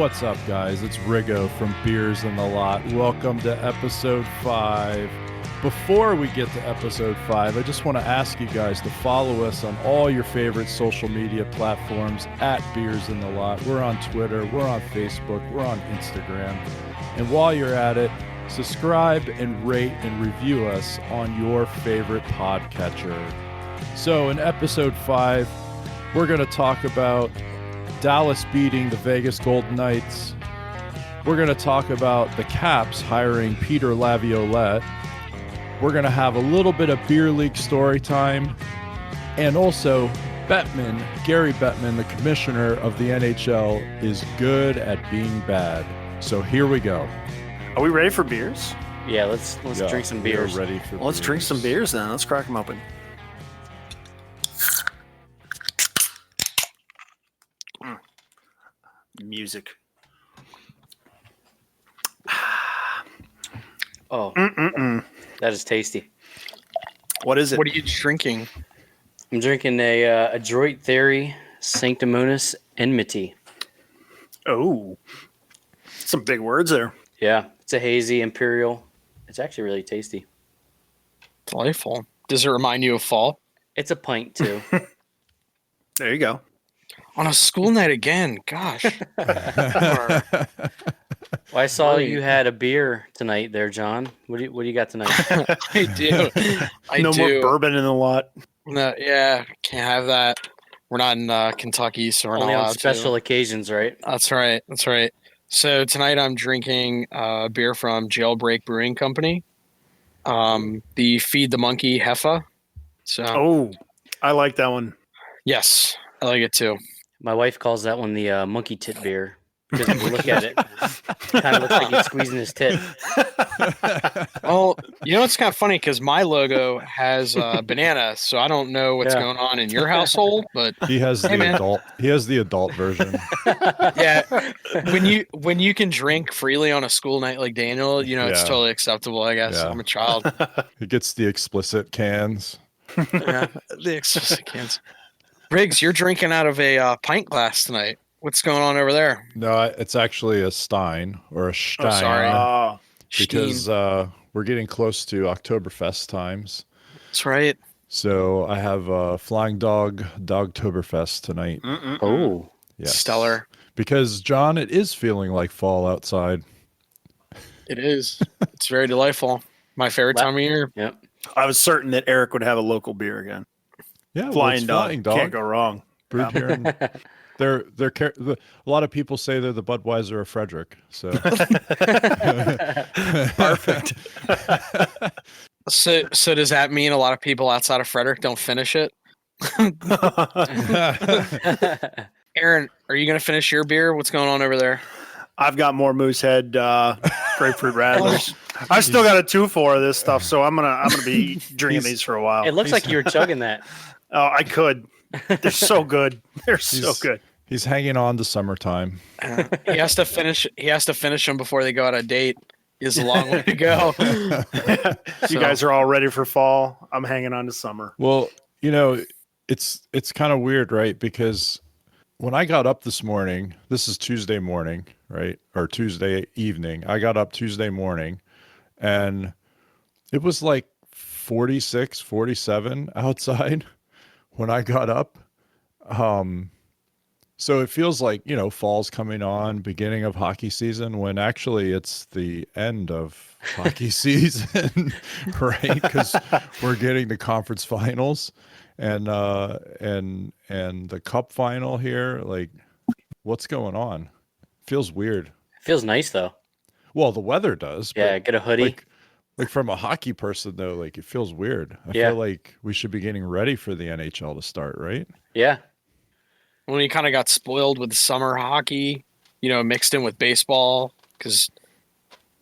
What's up, guys? It's Rigo from Beers in the Lot. Welcome to episode 5. Before we get to episode 5, I just want to ask you guys to follow us on all your favorite social media platforms at Beers in the Lot. We're on Twitter, we're on Facebook, we're on Instagram. And while you're at it, subscribe and rate and review us on your favorite podcatcher. So in episode 5, we're going to talk about Dallas beating the Vegas Golden Knights. We're going to talk about the Caps hiring Peter Laviolette. We're going to have a little bit of beer league story time. And also, Bettman, Gary Bettman, the commissioner of the NHL, is good at being bad. So here we go. Are we ready for beers? Yeah, let's drink some beers. Ready for Let's drink some beers then. Let's crack them open. Music. Oh, that is tasty. What is it? What are you drinking? I'm drinking a Adroit Theory Sanctimonious Enmity. Oh, some big words there. Yeah, it's a hazy imperial. It's actually really tasty. Delightful. Does it remind you of fall? It's a pint too. There you go. On a school night again. Gosh. Well, I saw you had a beer tonight there, John. What do you got tonight? I do. No more bourbon in the lot. No, yeah, can't have that. We're not in Kentucky, so we're Only not on allowed special to. occasions, right? That's right. That's right. So tonight I'm drinking a beer from Jailbreak Brewing Company. The Feed the Monkey Heffa. So Oh, I like that one. yes, I like it too. My wife calls that one the monkey tit beer. Because if you look at it, kind of looks like he's squeezing his tit. Well, you know, it's kind of funny because my logo has banana, so I don't know what's going on in your household, but He has the man. adult. He has the adult version. yeah, when you can drink freely on a school night like Daniel, you know, it's Yeah. totally acceptable. I guess Yeah. I'm a child. He gets the explicit cans. Yeah, the explicit cans. Riggs, you're drinking out of a pint glass tonight. What's going on over there? No, it's actually a Stein or a Stein. Oh, sorry. Oh, Because we're getting close to Oktoberfest times. That's right. So I have Flying Dog Dogtoberfest tonight. Oh, Yes. Stellar. Because, John, it is feeling like fall outside. It is. It's very delightful. My favorite time of year. yep. I was certain that Eric would have a local beer again. Yeah, Flying Dog. Flying Dog. Can't go wrong. Brewed here in, a lot of people say they're the Budweiser of Frederick. So Perfect. So does that mean a lot of people outside of Frederick don't finish it? Aaron, are you going to finish your beer? What's going on over there? I've got more Moosehead grapefruit rattlers. I've still got a 2-4 of this stuff, so I'm gonna be drinking these for a while. It looks like you were chugging that. Oh, I could. They're so good. They're so good. He's hanging on to summertime. He has to finish. He has to finish them before they go on a date. Is a long way to go. You guys are all ready for fall. I'm hanging on to summer. Well, you know, it's kind of weird, right? Because when I got up this morning, this is Tuesday morning, right? Or Tuesday evening. I got up Tuesday morning and it was like 46, 47 outside when I got up. So it feels like, you know, fall's coming on, beginning of hockey season, when actually it's the end of hockey season, right? Because we're getting to conference finals and the cup final here. Like, what's going on? Feels weird. It feels nice though. Well, the weather does. Yeah, but get a hoodie. like from a hockey person though, like it feels weird. I Yeah. feel like we should be getting ready for the NHL to start, right? Yeah. When he kind of got spoiled with summer hockey, you know, mixed in with baseball, because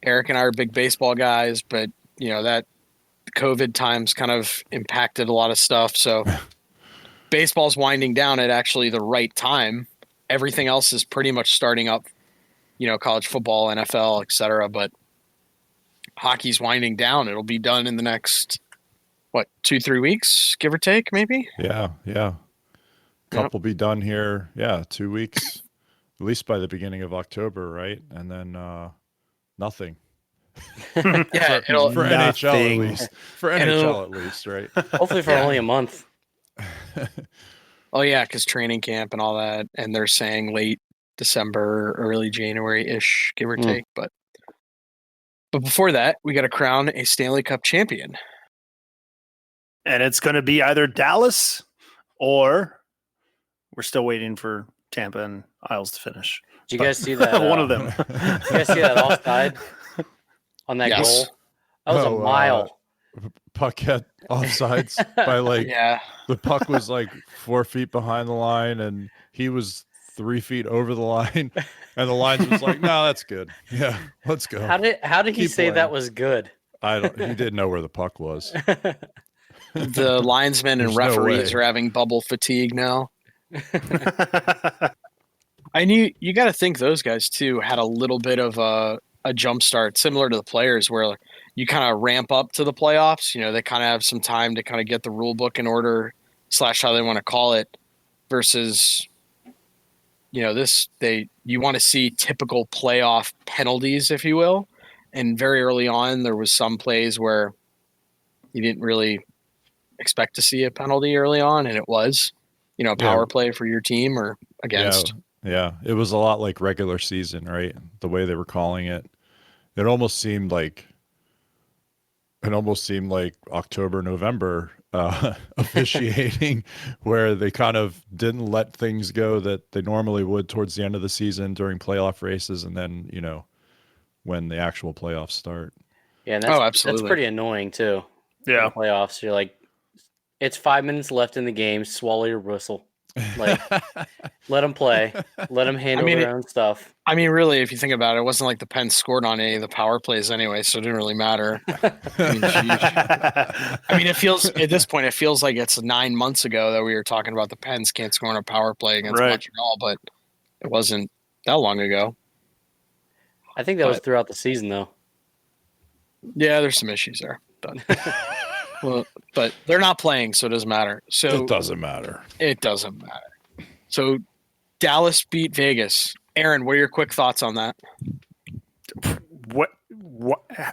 Eric and I are big baseball guys, but you know that COVID times kind of impacted a lot of stuff. So baseball's winding down at actually the right time. Everything else is pretty much starting up, you know, college football, NFL, etc. But hockey's winding down. It'll be done in the next, 2-3 weeks, give or take, maybe. Yeah. Cup will be done here. Yeah, 2 weeks. at least by the beginning of October, right? And then nothing. Yeah, for NHL at Nothing. least. For NHL at least, right? Hopefully for only a month. oh yeah, because training camp and all that, and they're saying late December, early January-ish, give or Mm. take. But before that, we got to crown a Stanley Cup champion. And it's going to be either Dallas or we're still waiting for Tampa and Isles to finish. Did you guys see that? One of them. Did you guys see that offside on that Yes. goal? That was a mile. Puck had offsides by like Yeah, the puck was like 4 feet behind the line and he was 3 feet over the line, and the linesman was like, "No, that's good. Yeah, let's go." How did he Keep say that playing. was good? He didn't know where the puck was. the linesmen and There's no referees way. are having bubble fatigue now. I knew you got to think those guys too had a little bit of a jump start, similar to the players, where you kind of ramp up to the playoffs. You know, they kind of have some time to kind of get the rule book in order / how they want to call it. Versus, you know, you want to see typical playoff penalties, if you will. And very early on, there was some plays where you didn't really expect to see a penalty early on, and it was, you know, power play for your team or against. Yeah, it was a lot like regular season, right? The way they were calling it. It almost seemed like October, November officiating, where they kind of didn't let things go that they normally would towards the end of the season during playoff races, and then, you know, when the actual playoffs start. Yeah, and absolutely. that's pretty annoying too. Yeah. In the playoffs, you're like, it's 5 minutes left in the game. Swallow your whistle. Like, let them play. Let them handle their own stuff. I mean, really, if you think about it, it wasn't like the Pens scored on any of the power plays anyway, so it didn't really matter. I mean, it feels at this point, it feels like it's 9 months ago that we were talking about the Pens can't score on a power play against Montreal, but it wasn't that long ago. I think that was throughout the season, though. Yeah, there's some issues there, but they're not playing, so it doesn't matter. So it doesn't matter. It doesn't matter. So Dallas beat Vegas. Aaron, what are your quick thoughts on that?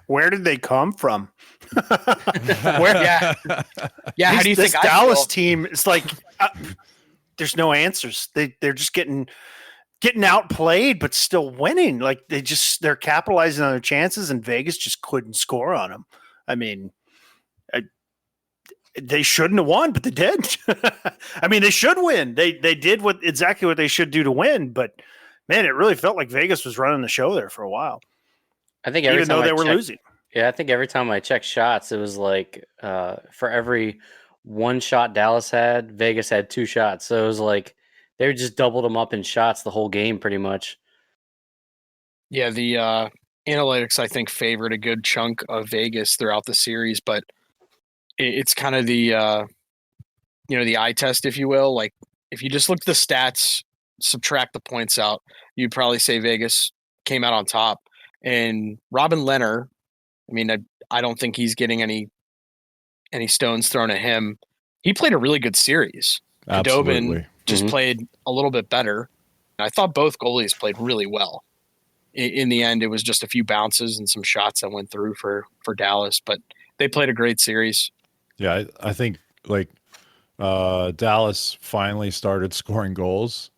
Where did they come from? Yeah. How do you think this Dallas team is like? There's no answers. They're just getting outplayed, but still winning. Like they're capitalizing on their chances, and Vegas just couldn't score on them. I mean, they shouldn't have won, but they did. I mean, they should win. They did exactly what they should do to win. But man, it really felt like Vegas was running the show there for a while. I think even though they were losing. Yeah, I think every time I checked shots, it was like for every one shot Dallas had, Vegas had 2 shots. So it was like they just doubled them up in shots the whole game, pretty much. Yeah, the analytics I think favored a good chunk of Vegas throughout the series, but it's kind of the the eye test, if you will. Like if you just look at the stats, subtract the points out, you'd probably say Vegas came out on top. And Robin Lehner, I mean, I don't think he's getting any stones thrown at him. He played a really good series. Absolutely. Khudobin just played a little bit better. I thought both goalies played really well. In the end, it was just a few bounces and some shots that went through for Dallas, but they played a great series. Yeah, I think like Dallas finally started scoring goals.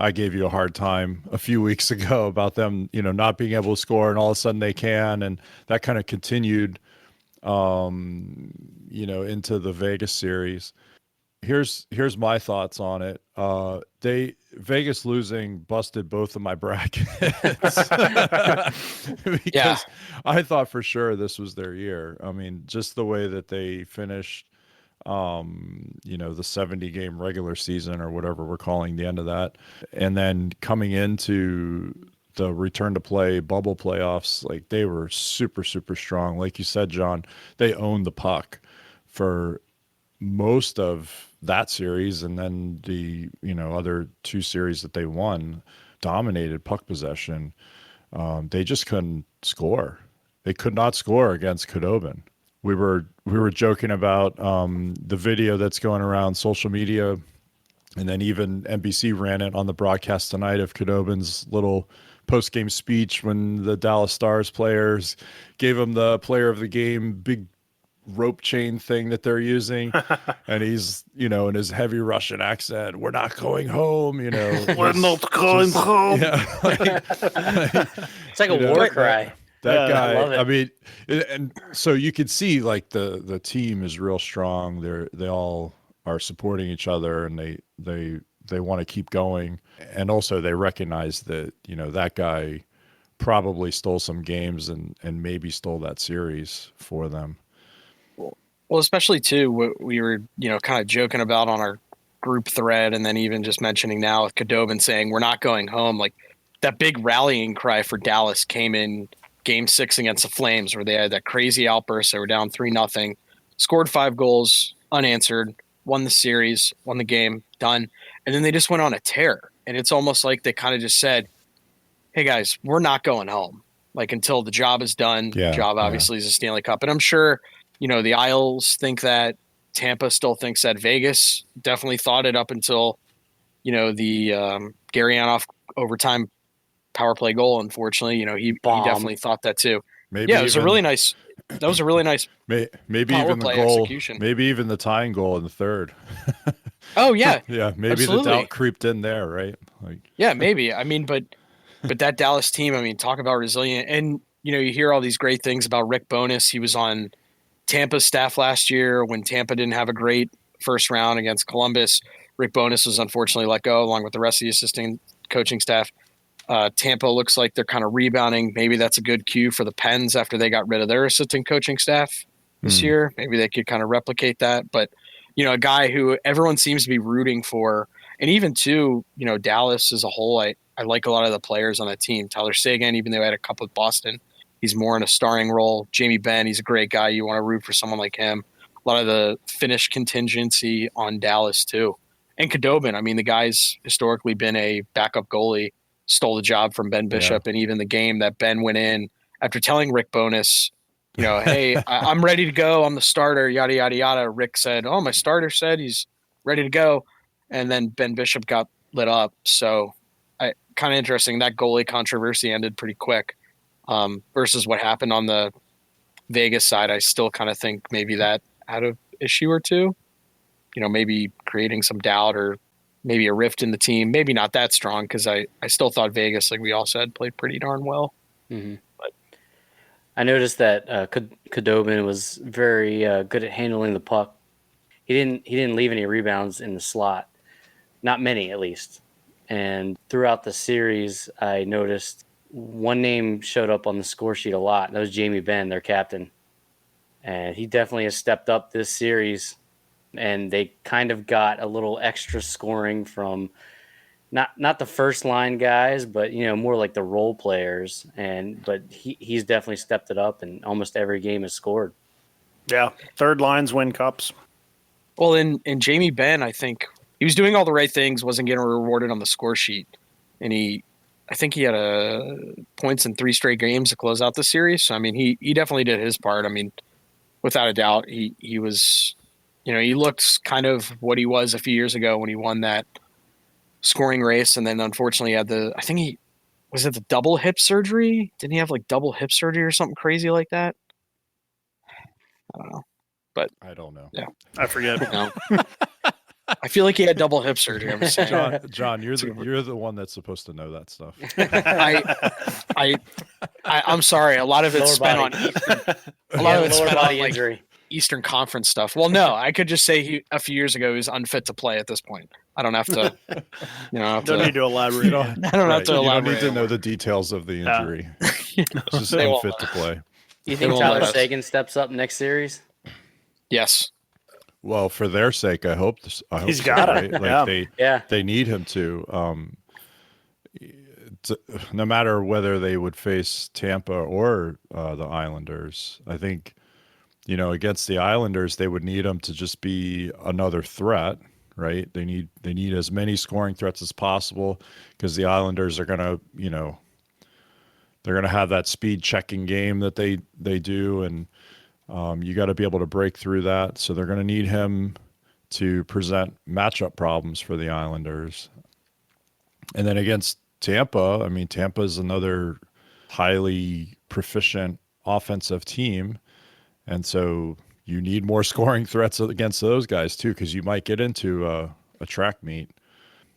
I gave you a hard time a few weeks ago about them, not being able to score, and all of a sudden they can, and that kind of continued, into the Vegas series. Here's my thoughts on it. Vegas losing busted both of my brackets because I thought for sure this was their year. I mean, just the way that they finished, the 70-game regular season or whatever we're calling the end of that, and then coming into the return to play bubble playoffs, like they were super, super strong. Like you said, John, they owned the puck for most of that series, and then the other 2 series that they won, dominated puck possession. They just couldn't score. They could not score against Khudobin. We were joking about the video that's going around social media And then even NBC ran it on the broadcast tonight of Khudobin's little post-game speech when the Dallas Stars players gave him the player of the game big rope chain thing that they're using. And he's, in his heavy Russian accent, "We're not going home," We're not going home. Yeah. It's like a war cry. That guy, I love it. I mean, and so you can see like the team is real strong. They all are supporting each other, and they want to keep going. And also they recognize that, that guy probably stole some games and maybe stole that series for them. Well, especially too, what we were, kind of joking about on our group thread, and then even just mentioning now with Khudobin saying we're not going home. Like that big rallying cry for Dallas came in Game 6 against the Flames, where they had that crazy outburst. They were down 3-0, scored 5 goals unanswered, won the series, won the game, done, and then they just went on a tear. And it's almost like they kind of just said, "Hey guys, we're not going home. Like until the job is done." Yeah, the job obviously is a Stanley Cup, and I'm sure the Isles think that, Tampa still thinks that, Vegas definitely thought it up until the Gary Bettman overtime power play goal. Unfortunately, he definitely thought that too. Maybe it was a really nice. That was a really nice. Maybe power even the play goal. execution. Maybe even the tying goal in the third. Oh yeah, yeah. Maybe absolutely. the doubt creeped in there, right? Like, yeah, maybe. I mean, but that Dallas team. I mean, talk about resilient. And you hear all these great things about Rick Bowness. He was on Tampa's staff last year when Tampa didn't have a great first round against Columbus. Rick Bowness was unfortunately let go along with the rest of the assistant coaching staff. Tampa looks like they're kind of rebounding. Maybe that's a good cue for the Pens after they got rid of their assistant coaching staff this year. Maybe they could kind of replicate that. But, a guy who everyone seems to be rooting for, and even too, Dallas as a whole, I like a lot of the players on that team. Tyler Seguin, even though he had a cup with Boston, he's more in a starring role. Jamie Benn, he's a great guy. You want to root for someone like him. A lot of the Finnish contingency on Dallas too. And Khudobin, I mean, the guy's historically been a backup goalie, stole the job from Ben Bishop. And even the game that Ben went in after telling Rick Bowness, "Hey, I'm ready to go. I'm the starter, yada, yada, yada." Rick said, "Oh, my starter said he's ready to go." And then Ben Bishop got lit up. So kind of interesting. That goalie controversy ended pretty quick. Versus what happened on the Vegas side. I still kind of think maybe that had an issue or two, maybe creating some doubt or maybe a rift in the team. Maybe not that strong, because I still thought Vegas, like we all said, played pretty darn well. Mm-hmm. But I noticed that Khudobin was very good at handling the puck. He didn't leave any rebounds in the slot, not many at least. And throughout the series, I noticed one name showed up on the score sheet a lot. That was Jamie Benn, their captain. And he definitely has stepped up this series. And they kind of got a little extra scoring from not the first line guys, but more like the role players. But he's definitely stepped it up, and almost every game has scored. Yeah, third lines win cups. Well, in Jamie Benn, I think he was doing all the right things, wasn't getting rewarded on the score sheet, and I think he had points in 3 straight games to close out the series. So I mean, he definitely did his part. I mean, without a doubt, he was, he looked kind of what he was a few years ago when he won that scoring race, and then unfortunately had was it the double hip surgery? Didn't he have like double hip surgery or something crazy like that? I don't know, but I don't know. Yeah, I forget. No. I feel like he had double hip surgery. I'm saying. John, you're the one that's supposed to know that stuff. I'm sorry. A lot of it's spent on lower body injury. Eastern Conference stuff. Well, no, I could just say a few years ago he was unfit to play at this point. I don't have to, don't need to elaborate. I don't have to elaborate. You don't need to know the details of the injury. It's just unfit to play. You think Tyler Seguin steps up next series? Yes. Well, for their sake, I hope he's got it. Right? Like they need him to. No matter whether they would face Tampa or the Islanders, I think, against the Islanders, they would need him to just be another threat, right? They need as many scoring threats as possible, because the Islanders are gonna, they're gonna have that speed checking game that they do, and you got to be able to break through that. So they're gonna need him to present matchup problems for the Islanders. And then against Tampa, I mean, Tampa is another highly proficient offensive team. And so you need more scoring threats against those guys too, because you might get into a track meet.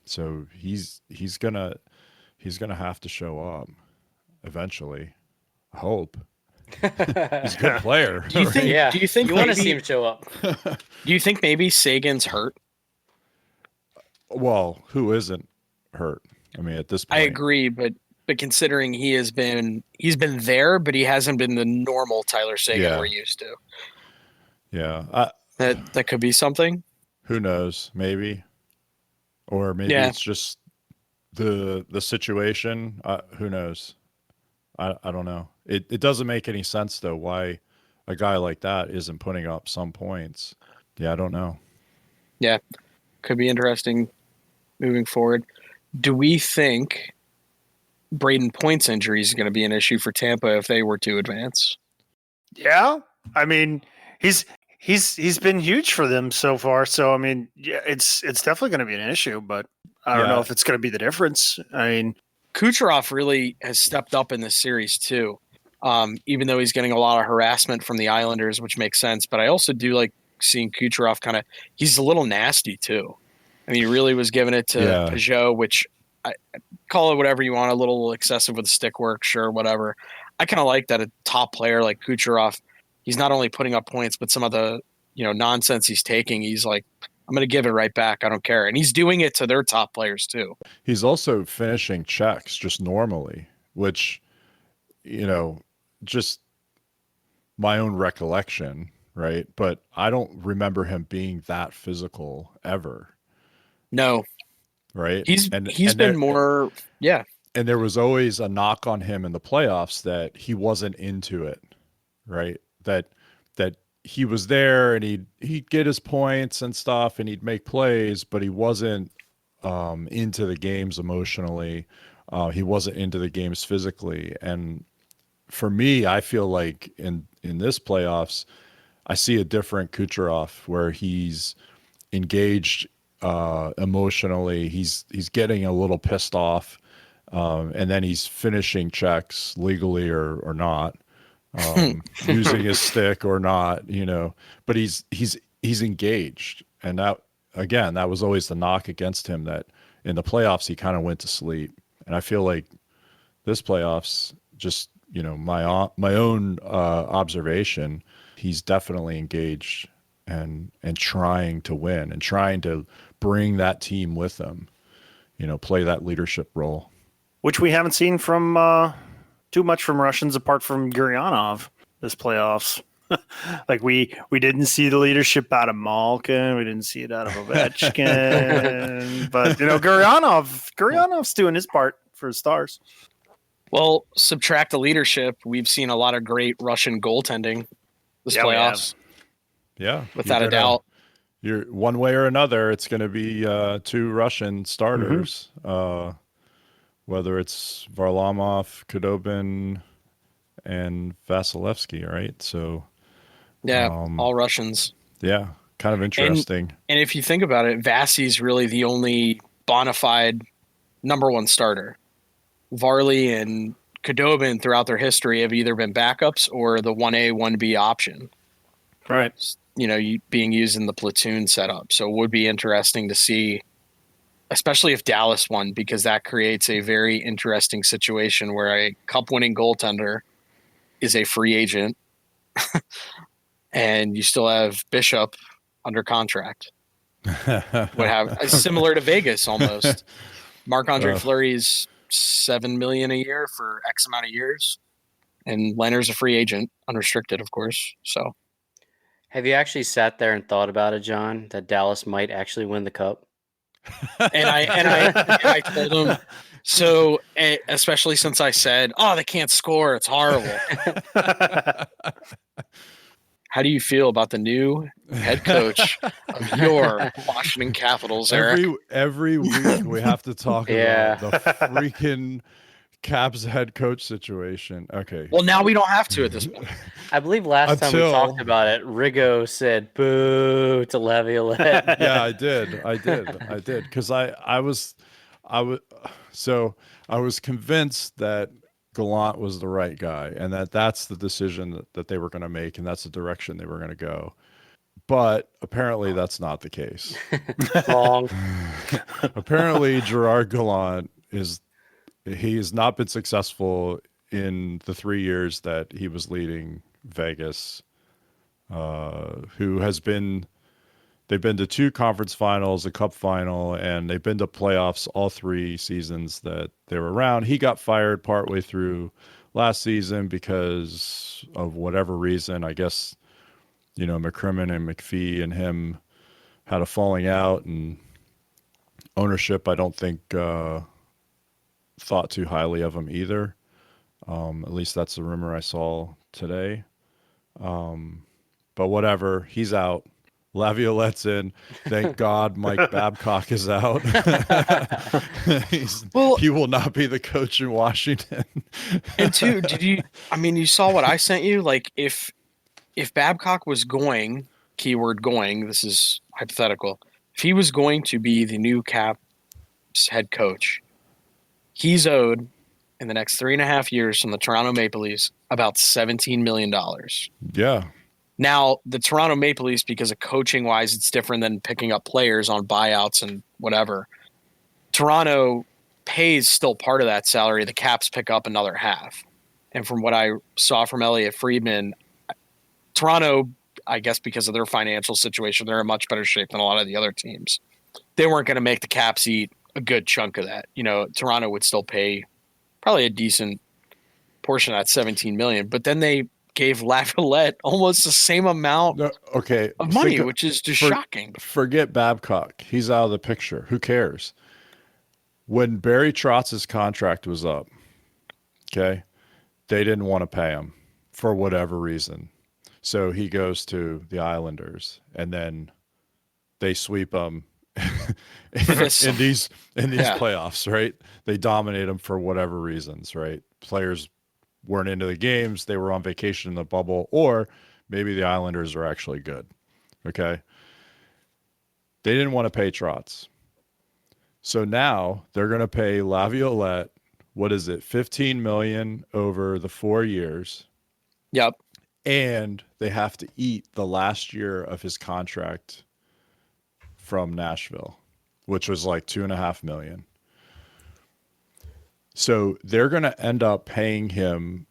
So he's gonna have to show up eventually. I hope. He's a good player. Do you think? Yeah. Do you think You want to maybe- see him show up? Do you think maybe Sagan's hurt? Well, who isn't hurt? I mean, at this point, I agree, but considering he's been there, but he hasn't been the normal Tyler Sagan Yeah. we're used to. Yeah. That could be something. Who knows? Maybe, or maybe Yeah. it's just the situation. Who knows? I don't know. It doesn't make any sense though. Why a guy like that isn't putting up some points? Yeah, I don't know. Yeah, could be interesting moving forward. Do we think Braden Point's injury is going to be an issue for Tampa if they were to advance? Yeah, I mean, he's been huge for them so far. So I mean, yeah, it's definitely going to be an issue, but I don't Yeah. know if it's going to be the difference. I mean, Kucherov really has stepped up in this series too, even though he's getting a lot of harassment from the Islanders, which makes sense. But I also do like seeing Kucherov he's a little nasty too. I mean, he really was giving it to Peugeot, which I call it whatever you want, a little excessive with the stick work, sure, whatever. I kind of like that a top player like Kucherov, he's not only putting up points, but some of the nonsense he's taking, he's like, I'm going to give it right back. I don't care. And he's doing it to their top players too. He's also finishing checks just normally, which, just my own recollection, right? But I don't remember him being that physical ever. No, right? He's and been there, more, yeah. And there was always a knock on him in the playoffs that he wasn't into it, right? That he was there and he'd get his points and stuff and he'd make plays, but he wasn't into the games emotionally. He wasn't into the games physically. And for me, I feel like in this playoffs, I see a different Kucherov where he's engaged emotionally. He's getting a little pissed off, and then he's finishing checks legally or not, using his stick or not, but he's engaged. And that was always the knock against him, that in the playoffs he kind of went to sleep. And I feel like this playoffs, just my own observation, he's definitely engaged and trying to win and trying to bring that team with him, play that leadership role, which we haven't seen from too much from Russians apart from Gurionov this playoffs. Like we didn't see the leadership out of Malkin, we didn't see it out of Ovechkin, but Gurionov's doing his part for the Stars. Well, subtract the leadership, we've seen a lot of great Russian goaltending this playoffs. Yeah, without a doubt. You're one way or another, it's going to be two Russian starters, whether it's Varlamov, Khudobin, and Vasilevsky, right? So, yeah, all Russians. Yeah, kind of interesting. And if you think about it, Vasi's really the only bona fide number one starter. Varley and Khudobin throughout their history have either been backups or the 1A, 1B option. Right. Being used in the platoon setup. So it would be interesting to see, especially if Dallas won, because that creates a very interesting situation where a cup-winning goaltender is a free agent and you still have Bishop under contract. Would have similar to Vegas almost. Marc-Andre Fleury's $7 million a year for X amount of years, and Leonard's a free agent, unrestricted, of course. So, have you actually sat there and thought about it, John, that Dallas might actually win the cup? And I told him. So, especially since I said, "Oh, they can't score; it's horrible." How do you feel about the new head coach of your Washington Capitals, Eric? Every week we have to talk about the freaking Caps head coach situation. Okay. Well, now we don't have to at this point. I believe last time we Until- talked about it, Rigo said "boo" to Laviolette. Yeah, I did. Because I was convinced that Gallant was the right guy, and that's the decision that they were going to make, and that's the direction they were going to go. But apparently, that's not the case. Wrong. Apparently, Gerard Gallant he has not been successful in the 3 years that he was leading Vegas. They've been to 2 conference finals, a cup final, and they've been to playoffs all 3 seasons that they were around. He got fired partway through last season because of whatever reason. I guess, McCrimmon and McPhee and him had a falling out, and ownership, I don't think, thought too highly of him either. At least that's the rumor I saw today. But whatever, he's out. Laviolette's in. Thank God Mike Babcock is out. He will not be the coach in Washington. And two, you saw what I sent you? Like if Babcock was going, keyword going, this is hypothetical. If he was going to be the new Caps head coach, he's owed in the next 3.5 years from the Toronto Maple Leafs about $17 million. Yeah. Now, the Toronto Maple Leafs, because of coaching wise, it's different than picking up players on buyouts and whatever. Toronto pays still part of that salary. The Caps pick up another half. And from what I saw from Elliot Friedman, Toronto, I guess because of their financial situation, they're in much better shape than a lot of the other teams. They weren't going to make the Caps eat a good chunk of that. Toronto would still pay probably a decent portion of that $17 million, but then they gave Laviolette almost the same amount of money, which is just shocking. Forget Babcock. He's out of the picture. Who cares? When Barry Trotz's contract was up, okay, they didn't want to pay him for whatever reason. So he goes to the Islanders, and then they sweep him in these playoffs, right? They dominate them for whatever reasons, right? Players weren't into the games, they were on vacation in the bubble, or maybe the Islanders are actually good. Okay. They didn't want to pay Trotz. So now they're going to pay Laviolette, what is it, $15 million over the 4 years. Yep. And they have to eat the last year of his contract from Nashville, which was like $2.5 million. So they're going to end up paying him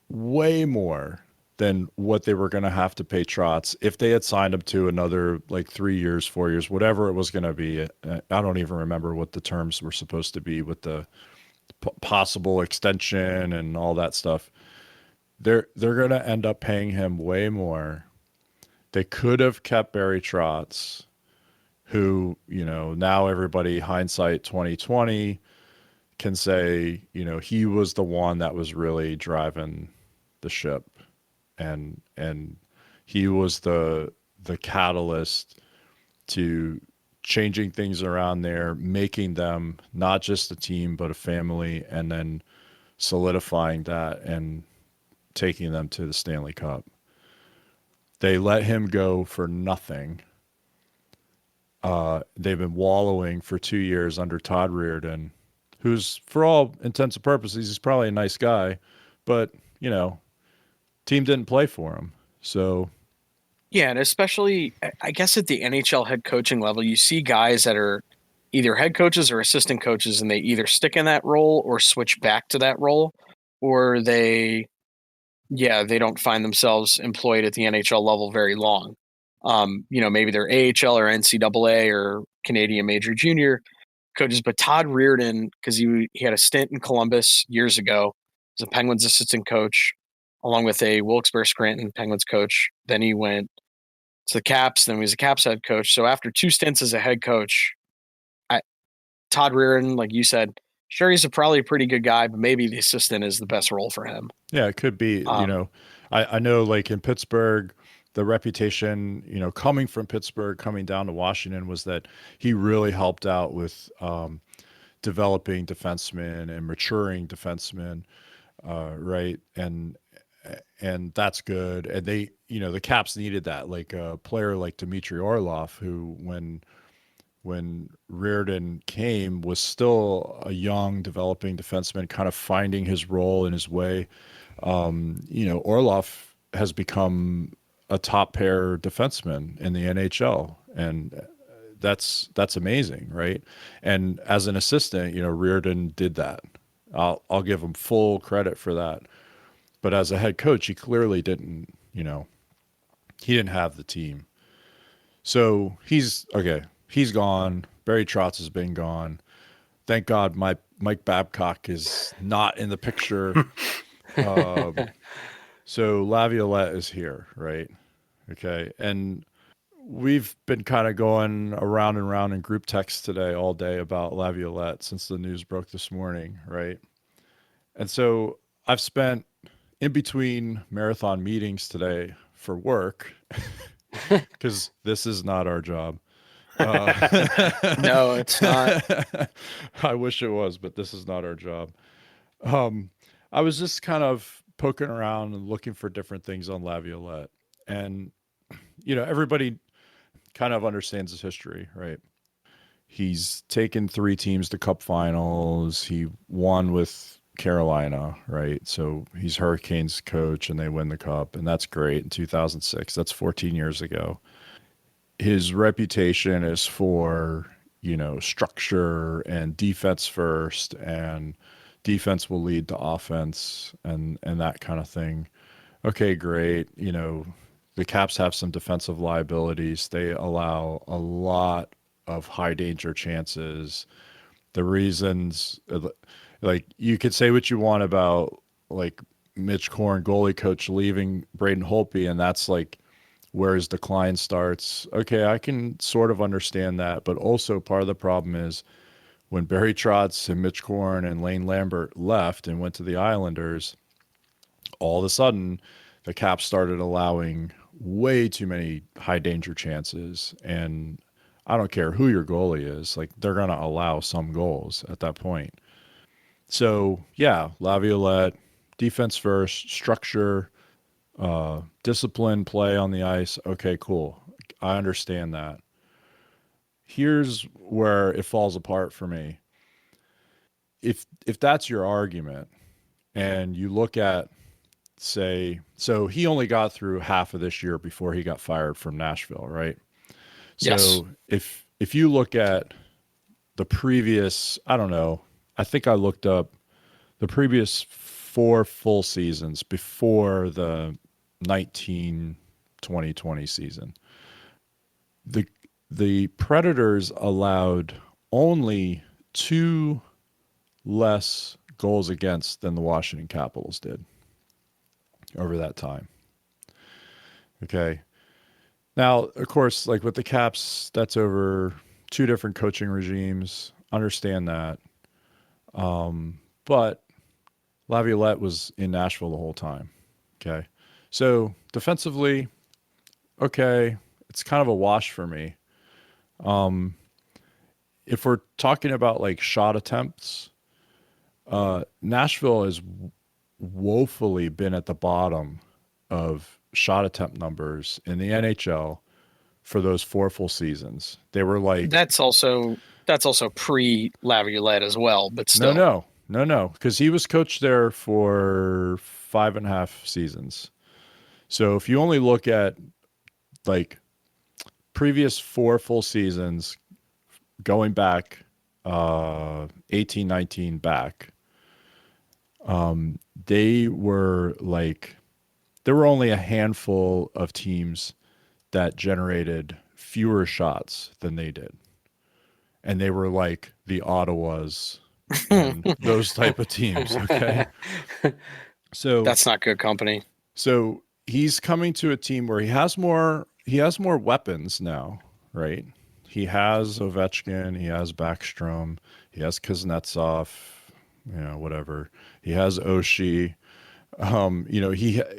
way more than what they were going to have to pay Trotz if they had signed him to another like 3 years, 4 years, whatever it was going to be. I don't even remember what the terms were supposed to be with the possible extension and all that stuff. They're going to end up paying him way more. They could have kept Barry Trotz, who, now everybody, hindsight 2020, can say, he was the one that was really driving the ship, and he was the catalyst to changing things around there, making them not just a team but a family, and then solidifying that and taking them to the Stanley Cup. They let him go for nothing. They've been wallowing for 2 years under Todd Reardon, who's, for all intents and purposes, he's probably a nice guy, but, team didn't play for him. So, yeah, and especially, I guess at the NHL head coaching level, you see guys that are either head coaches or assistant coaches, and they either stick in that role or switch back to that role, or they don't find themselves employed at the NHL level very long. Maybe they're AHL or NCAA or Canadian Major Junior coaches, but Todd Reardon, because he had a stint in Columbus years ago as a Penguins assistant coach, along with a Wilkes-Barre Scranton Penguins coach. Then he went to the Caps, then he was a Caps head coach. So after 2 stints as a head coach, Todd Reardon, like you said, sure, he's probably a pretty good guy, but maybe the assistant is the best role for him. Yeah, it could be. I know, like in Pittsburgh, the reputation, coming from Pittsburgh, coming down to Washington, was that he really helped out with developing defensemen and maturing defensemen, right? And that's good. And they, the Caps needed that, like a player like Dmitry Orlov, who when Reardon came was still a young developing defenseman, kind of finding his role and his way. Orlov has become a top pair defenseman in the NHL, and that's amazing, right? And as an assistant, Reardon did that. I'll give him full credit for that. But as a head coach, he clearly didn't, he didn't have the team. So he's gone. Barry Trotz has been gone. Thank God Mike Babcock is not in the picture. So Laviolette is here, right? Okay. And we've been kind of going around and around in group text today all day about Laviolette since the news broke this morning, right? And so I've spent in between marathon meetings today for work because this is not our job. No, it's not. I wish it was, but this is not our job. I was just kind of poking around and looking for different things on Laviolette. And, everybody kind of understands his history, right? He's taken 3 teams to Cup finals. He won with Carolina, right? So he's Hurricanes coach and they win the Cup, and that's great in 2006. That's 14 years ago. His reputation is for, structure and defense first, and defense will lead to offense and that kind of thing. Okay, great. The Caps have some defensive liabilities. They allow a lot of high danger chances. The reasons, like, you could say what you want about like Mitch Korn, goalie coach, leaving Braden Holtby, and that's like where his decline starts. Okay, I can sort of understand that, but also part of the problem is when Barry Trotz and Mitch Korn and Lane Lambert left and went to the Islanders, all of a sudden the Caps started allowing way too many high danger chances. And I don't care who your goalie is, like, they're going to allow some goals at that point. So yeah, Laviolette, defense first, structure, discipline, play on the ice. Okay, cool. I understand that. Here's where it falls apart for me. If that's your argument, and you look at, say, so he only got through half of this year before he got fired from Nashville, right? Yes. So if you look at the previous, I don't know, I think I looked up the previous 4 full seasons before the 2020 season. The Predators allowed only 2 less goals against than the Washington Capitals did over that time. Okay. Now, of course, like with the Caps, that's over 2 different coaching regimes. Understand that. But Laviolette was in Nashville the whole time. Okay. So defensively, okay, it's kind of a wash for me. If we're talking about like shot attempts, Nashville has woefully been at the bottom of shot attempt numbers in the NHL for those 4 full seasons. They were like, That's also pre Laviolette as well, but still. No, because he was coached there for 5.5 seasons. So if you only look at like previous 4 full seasons going back 18-19 back, there were only a handful of teams that generated fewer shots than they did. And they were like the Ottawas and those type of teams. Okay. So That's not good company. So he's coming to a team where he has more weapons now, right? He has Ovechkin, he has Backstrom, he has Kuznetsov, whatever. He has Oshie.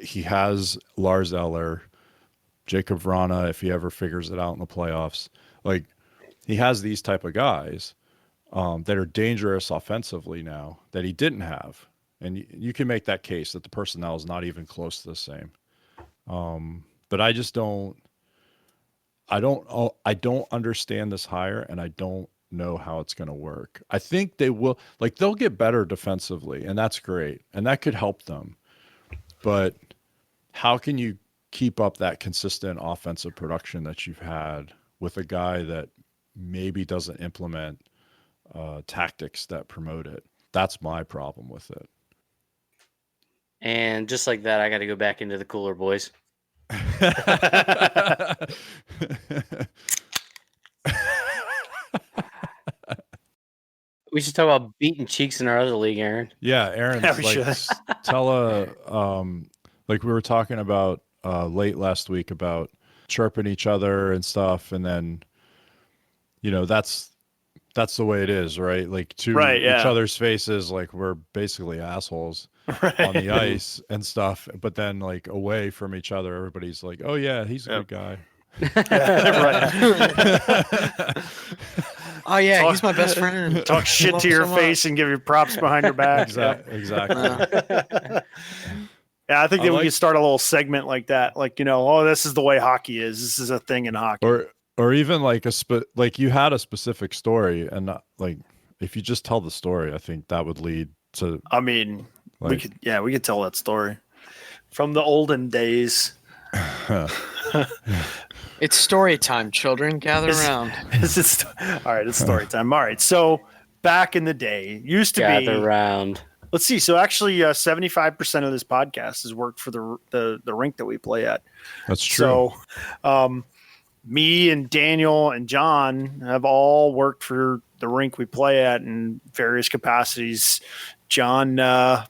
He has Lars Eller, Jacob Vrana, if he ever figures it out in the playoffs. Like, he has these type of guys. that are dangerous offensively now that he didn't have. And you can make that case that the personnel is not even close to the same. But I just I don't understand this hire, and I don't know how it's going to work. I think they'll get better defensively, and that's great. And that could help them. But how can you keep up that consistent offensive production that you've had with a guy that maybe doesn't implement tactics that promote it? That's my problem with it. And just like that, I got to go back into the cooler, boys. We should talk about beating cheeks in our other league, Aaron. Yeah, Aaron, like we were talking about late last week about chirping each other and stuff, and then that's the way it is, right? Like to each other's faces, like we're basically assholes on the ice and stuff, but then like away from each other, everybody's like, "Oh yeah, he's a good guy." Oh yeah, he's my best friend. Talk shit to your face and give you props behind your back. Exactly. Yeah, I think that we could start a little segment like that. Like, this is the way hockey is. This is a thing in hockey. Or even like like you had a specific story, and not, like if you just tell the story, I think that would lead to. I mean, we could tell that story from the olden days. It's story time, children. Gather around. All right, it's story time. All right, so back in the day, used to be gather around. Let's see. So actually, 75% of this podcast has worked for the rink that we play at. That's true. So, me and Daniel and John have all worked for the rink we play at in various capacities. John,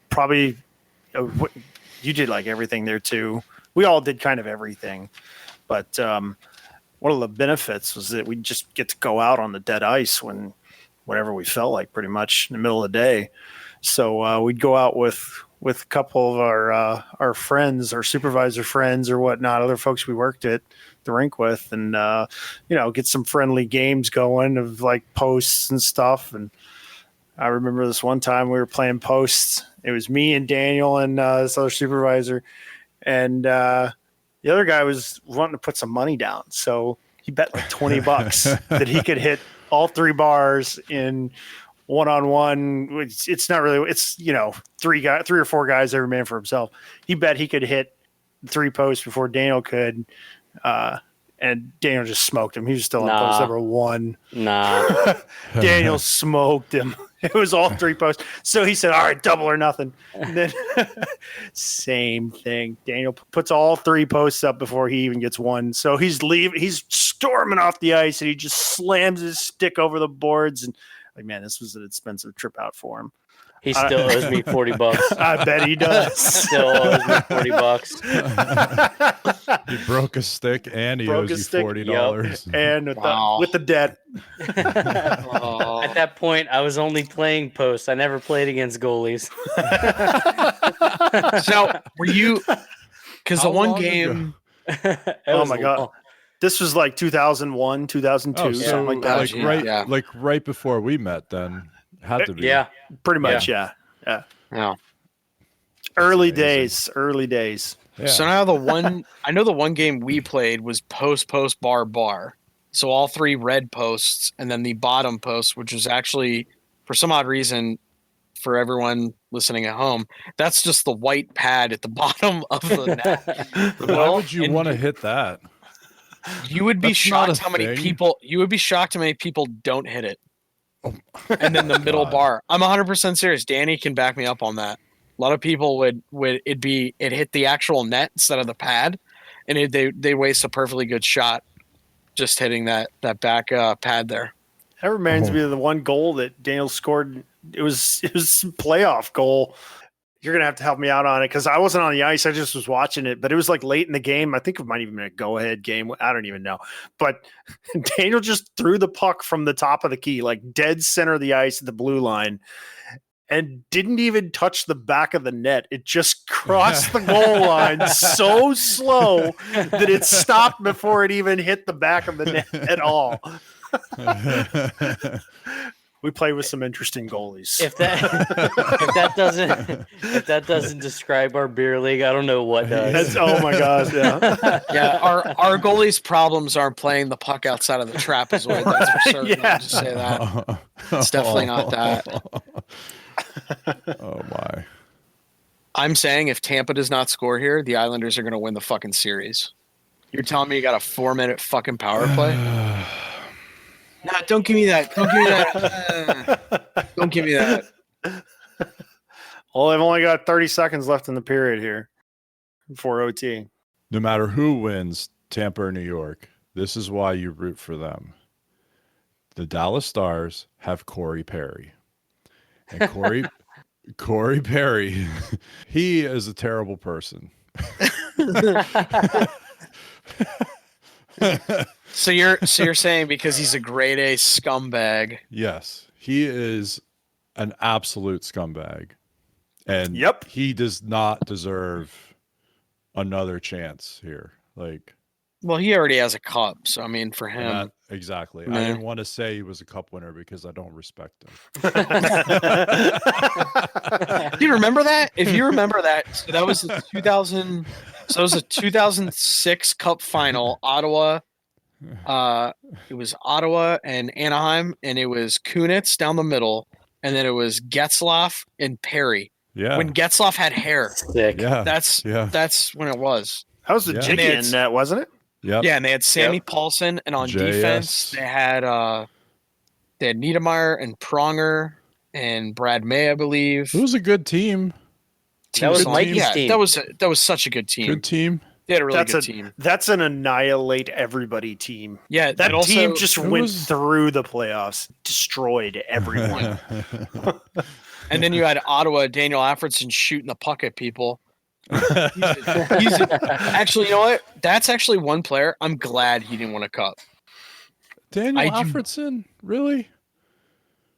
probably you did like everything there too. We all did kind of everything, but one of the benefits was that we just get to go out on the dead ice whenever we felt like, pretty much in the middle of the day. So we'd go out with a couple of our friends, our supervisor friends or whatnot, other folks we worked at the rink with, and get some friendly games going of like posts and stuff. And I remember this one time we were playing posts. It was me and Daniel and this other supervisor, and the other guy was wanting to put some money down, so he bet like $20 that he could hit all three bars in one-on-one. It's not really, it's three or four guys, every man for himself. He bet he could hit 3 posts before Daniel could, and Daniel just smoked him. He was still on post number 1. Daniel smoked him. It was all 3 posts. So he said, all right, double or nothing. And then same thing. Daniel puts all 3 posts up before he even gets one. So he's storming off the ice, and he just slams his stick over the boards. And like, man, this was an expensive trip out for him. He still owes me $40. I bet he does. Still owes me $40. He broke a stick, and he owes you $40. Yep. And with the debt. At that point, I was only playing posts. I never played against goalies. So were you? Because the one game. Oh my god. This was like 2001, 2002, something like that. Like right before we met, then had to be. Yeah, pretty much. Yeah. Early days. Yeah. So now I know the one game we played was post, bar. So all 3 red posts, and then the bottom post, which was actually, for some odd reason, for everyone listening at home, that's just the white pad at the bottom of the net. Why would you want to hit that? You would be shocked how many people don't hit it. And then the middle bar. I'm 100% serious. Danny can back me up on that. A lot of people would it hit the actual net instead of the pad, and they waste a perfectly good shot just hitting that back pad there. That reminds me of the one goal that Daniel scored. It was a playoff goal. You're going to have to help me out on it because I wasn't on the ice. I just was watching it, but it was like late in the game. I think it might even be a go-ahead game. I don't even know. But Daniel just threw the puck from the top of the key, like dead center of the ice at the blue line, and didn't even touch the back of the net. It just crossed the goal line so slow that it stopped before it even hit the back of the net at all. We play with some interesting goalies. If that doesn't describe our beer league, I don't know what does. Oh my gosh, yeah. Yeah, our goalie's problems aren't playing the puck outside of the trapezoid. That's for certain. Yeah. I'll just say that. It's definitely not that. Oh my. I'm saying if Tampa does not score here, the Islanders are going to win the fucking series. You're telling me you got a 4-minute fucking power play? Nah, don't give me that. Don't give me that. Don't give me that. Well, I've only got 30 seconds left in the period here before OT. No matter who wins, Tampa or New York, this is why you root for them. The Dallas Stars have Corey Perry. And Corey Perry, he is a terrible person. So you're saying because he's a grade A scumbag. Yes, he is an absolute scumbag. And Yep. he does not deserve another chance here. Like, Well, he already has a cup, so I mean, for him, not exactly. I Man. didn't want to say he was a cup winner because I don't respect him. do you remember that? If you remember that, so that was the 2000. So it was a 2006 Cup final, Ottawa. It was Ottawa and Anaheim, and it was Kunitz down the middle, and then it was Getzlaf and Perry. Yeah. When Getzlaf had hair, Sick. Yeah. that's when it was. That was the Yeah. Jiggy in that, wasn't it? Yep. Yeah, and they had Sammy Paulson, and on JS. defense they had Niedermeyer and Pronger and Brad May, I believe. It was a good team. That was Good Mikey's team. team. That was such a good team. Good team. They had a really That's good team. That's an annihilate everybody team. Yeah, That also, team just went was- through the playoffs, destroyed everyone. and then you had Ottawa, Daniel Alfredson shooting the puck at people. Actually, you know what? That's actually one player. I'm glad he didn't win a cup. Daniel I- Alfredson? Really?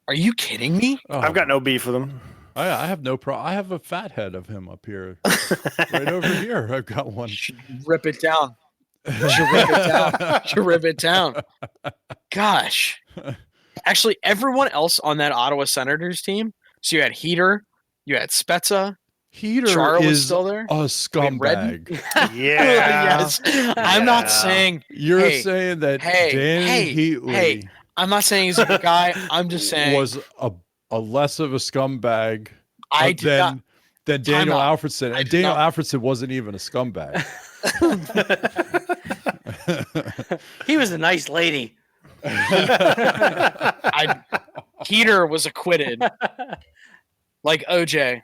Are you kidding me? Oh, I've got no beef with them. I have no problem. I have a fat head of him up here. Right over here. I've got one. You should rip it down. You should rip it down. You should rip it down. Gosh. Actually, everyone else on that Ottawa Senators team. So you had Heater, you had Spezza. Heater Chara was is still there? a scumbag. Yeah. Yes. I'm not Yeah. saying You're Hey, saying that hey, Danny hey, Heatley hey. I'm not saying he's a good guy. I'm just saying was a less of a scumbag I did not. than Daniel out. Alfredson. I And did Daniel not. Alfredson wasn't even a scumbag. He was a nice lady. Heater was acquitted. Like OJ.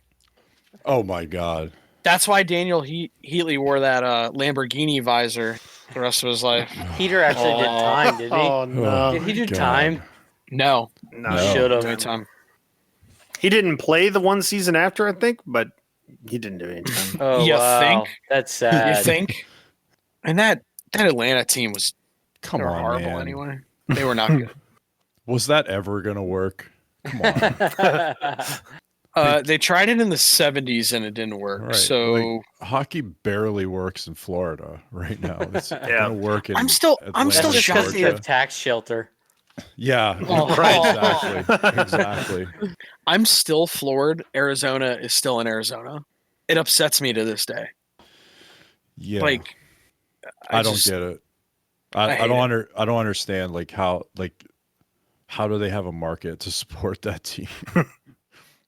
Oh my God. That's why Daniel Heatley wore that Lamborghini visor the rest of his life. Heater actually did time, didn't he? Oh no, Did he do God. time? No. no. No. Should No have. time. He didn't play the one season after, I think, but he didn't do any time. Oh, You wow. think? That's sad. You think? And that Atlanta team was Come they were on, horrible man. anyway. They were not good. Was that ever going to work? Come on. They tried it in the 70s and it didn't work. Right, So like, hockey barely works in Florida right now. It's Yeah. going to work in I'm still Atlanta, still That's just because shocked. of the tax shelter. Yeah, Oh. right. Exactly. I'm still floored. Arizona is still in Arizona. It upsets me to this day. Yeah. Like I don't just- get it. I I don't hate I don't understand how do they have a market to support that team?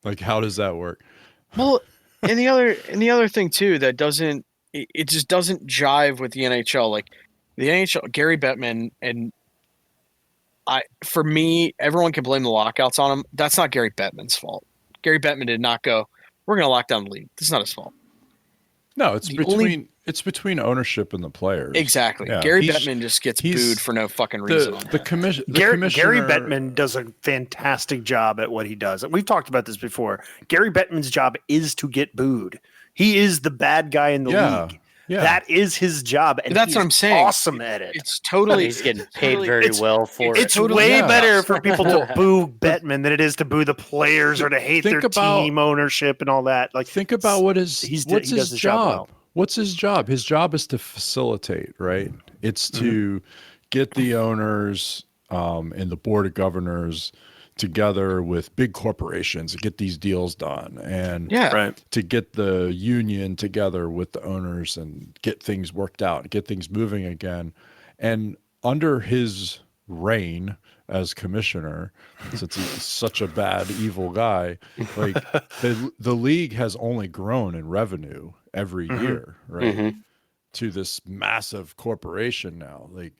Like how does that work? Well, and the other thing too that doesn't it just doesn't jive with the NHL. Like the NHL, Gary Bettman and for me, everyone can blame the lockouts on him. That's not Gary Bettman's fault. Gary Bettman did not go, we're going to lock down the league. This is not his fault. No, it's The between ownership and the players. Exactly. Yeah, Gary he's- Bettman just gets he's- booed for no fucking reason. The commissioner. Gary Bettman does a fantastic job at what he does. We've talked about this before. Gary Bettman's job is to get booed. He is the bad guy in the league. Yeah. That is his job, and That's he's what I'm saying. Awesome at it. It's totally He's getting paid totally- very it's- well for It's it. totally- way Yeah. better for people to boo Bettman than it is to boo the players or to hate Think their about- team ownership and all that. Like, Think about what's he his does his job job. well. What's his job? His job is to facilitate, right? It's to get the owners and the board of governors together with big corporations to get these deals done, and Right. to get the union together with the owners and get things worked out and get things moving again. And under his reign as commissioner, since he's such a bad, evil guy, like the league has only grown in revenue every year, right? To this massive corporation now. Like,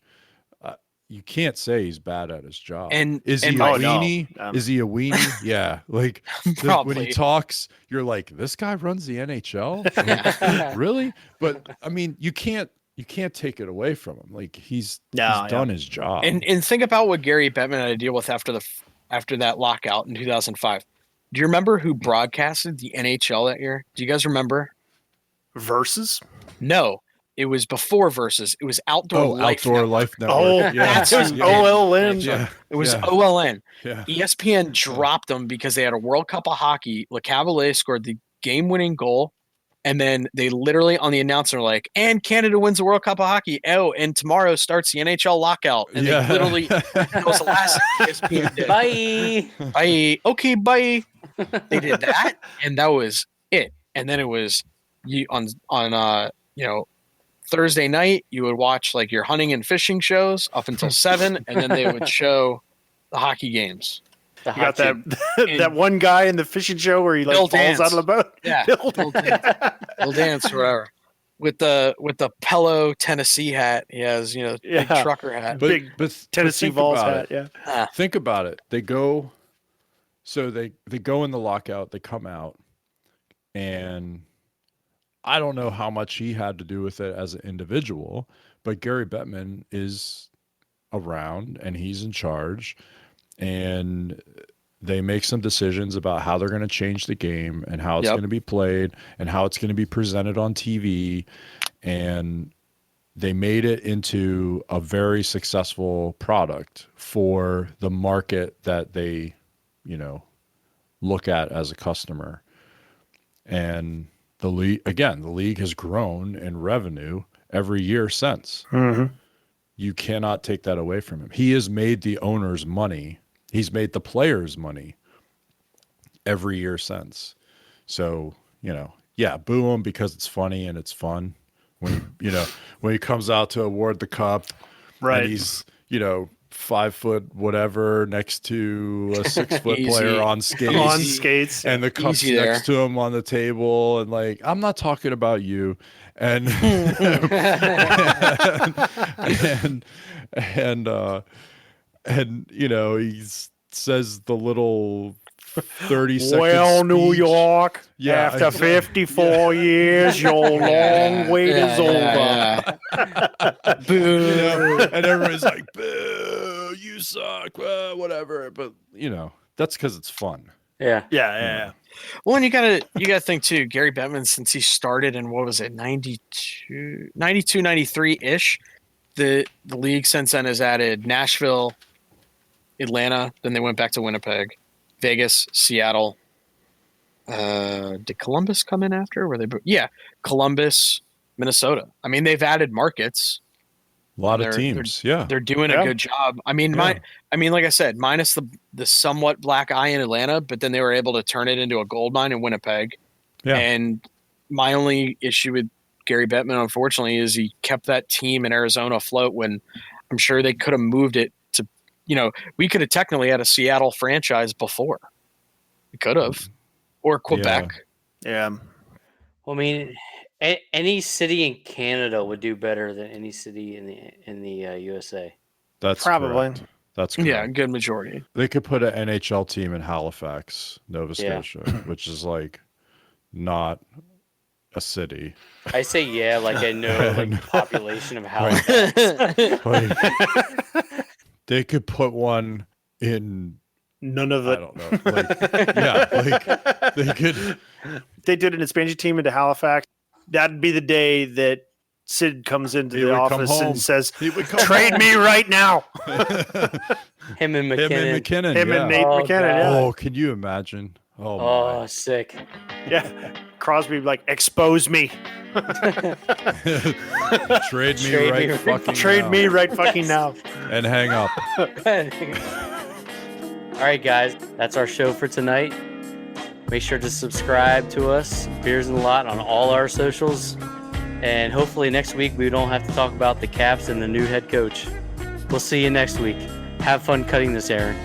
you can't say he's bad at his job. And- is he and a my- weenie? no. Is he a weenie? Yeah. Like when Probably. he talks, you're like, this guy runs the NHL? Really? But I mean, you can't take it away from him. Like he's done his job. And think about what Gary Bettman had to deal with after that lockout in 2005. Do you remember who broadcasted the NHL that year? Do you guys remember? Versus? No, it was before Versus. It was Outdoor Life Outdoor Network. Life Network. Oh, yeah. that's it was Yeah. OLN. Yeah. It was Yeah. OLN. Yeah. ESPN dropped them because they had a World Cup of hockey. Le Cavalier scored the game-winning goal, and then they literally on the announcer were like, "And Canada wins the World Cup of hockey. Oh, and tomorrow starts the NHL lockout." And Yeah. they literally that was the last thing ESPN did. Bye. Bye. Okay, bye. They did that, and that was it. And then it was you on Thursday night. You would watch like your hunting and fishing shows up until 7, and then they would show the hockey games. The You got hot that that one guy in the fishing show where he like Bill falls Dance. out of the boat. Yeah, Bill Bill Dance or whatever. With the Pello Tennessee hat, he has big Yeah. trucker hat. Big Tennessee think Vols about hat. it. Yeah. Think about it. They go in the lockout, they come out, and I don't know how much he had to do with it as an individual, but Gary Bettman is around and he's in charge, and they make some decisions about how they're going to change the game and how it's going to be played and how it's going to be presented on TV. And they made it into a very successful product for the market that they, look at as a customer. And the league has grown in revenue every year since. You cannot take that away from him. He has made the owners money. He's made the players money every year since. So, boo him because it's funny and it's fun. When he comes out to award the cup, Right. and he's, 5 foot whatever next to a 6 foot Easy. player on skates. On skates. And the cup's Easy there. next to him on the table, and like, I'm not talking about you. And he says the little 30-second Well, New speech. York, Yeah. after 54 years, your long wait is over. Boo. And everyone's like, boo, you suck, whatever. But that's because it's fun. Yeah. Yeah. Well, and you gotta think too, Gary Bettman, since he started in, what was it, 92, 93-ish, the league since then has added Nashville, Atlanta, then they went back to Winnipeg, Vegas, Seattle. Did Columbus come in after? Columbus, Minnesota. I mean, they've added markets. A lot of They're- teams. Yeah. They're doing a good job. I mean, like I said, minus the somewhat black eye in Atlanta, but then they were able to turn it into a gold mine in Winnipeg. Yeah. And my only issue with Gary Bettman, unfortunately, is he kept that team in Arizona afloat when I'm sure they could have moved it to, we could have technically had a Seattle franchise before. We could have. Or Quebec. Yeah. Well, I mean, any city in Canada would do better than any city in the USA. That's Probably. correct. That's correct. Yeah, good majority. They could put an NHL team in Halifax, Nova Scotia, which is like not a city. I say yeah, like I know like the population of Halifax. Like, they could put one in. None of I it. don't know. Like they could. They did an expansion team into Halifax. That'd be the day that Sid comes into He the would come office home. and says, He would come "Trade home. me right now." Him and Him McKinnon. and McKinnon. Him yeah. and Nate Oh, McKinnon. God. Yeah. Oh, can you imagine? Oh, Oh, my. sick. Yeah. Crosby like, expose me. Trade me Trade right me. fucking Trade now. me right fucking now. And hang up. All right, guys, that's our show for tonight. Make sure to subscribe to us, Beers in the Lot, on all our socials. And hopefully next week we don't have to talk about the Caps and the new head coach. We'll see you next week. Have fun cutting this, Aaron.